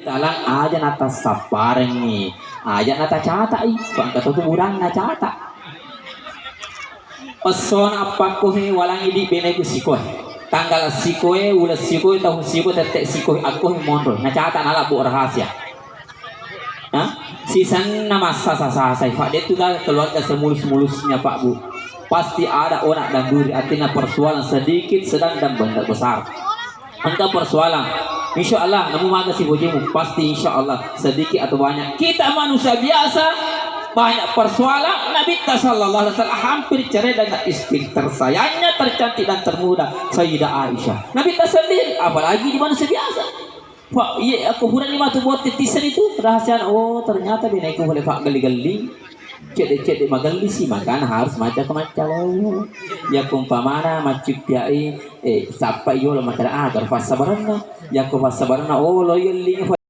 talang aja nata sapareng ni aja nata cata bang kata tu urang na cata person apa ko he walang idi bene ko sikoy tanggal sikoy ulas sikoy tahun sikoy tetek sikoy aku he mondol na cata nala bu rahasia sisan nama sasa pak dia tu keluarga semulus-mulusnya Pak Bu pasti ada orang dan duri artinya persoalan sedikit sedang dan besar angka persoalan insya Allah namu maga si bojimu pasti insya Allah sedikit atau banyak kita manusia biasa banyak persoalan. Nabi sallallahu alaihi wasallam hampir cerai dengan istri tersayangnya tercantik dan termuda Sayyidah Aisyah. Nabi sendiri apalagi di manusia biasa Pak iya aku huran lima tuh buat titisan itu rahasia oh ternyata binaiku boleh Pak gali-gali cedek magali sih makanya harus macam-macam ya kumpamana macik piai siapa yo lo makanya agar fasa barana ya ku fasa barana oh lo yeli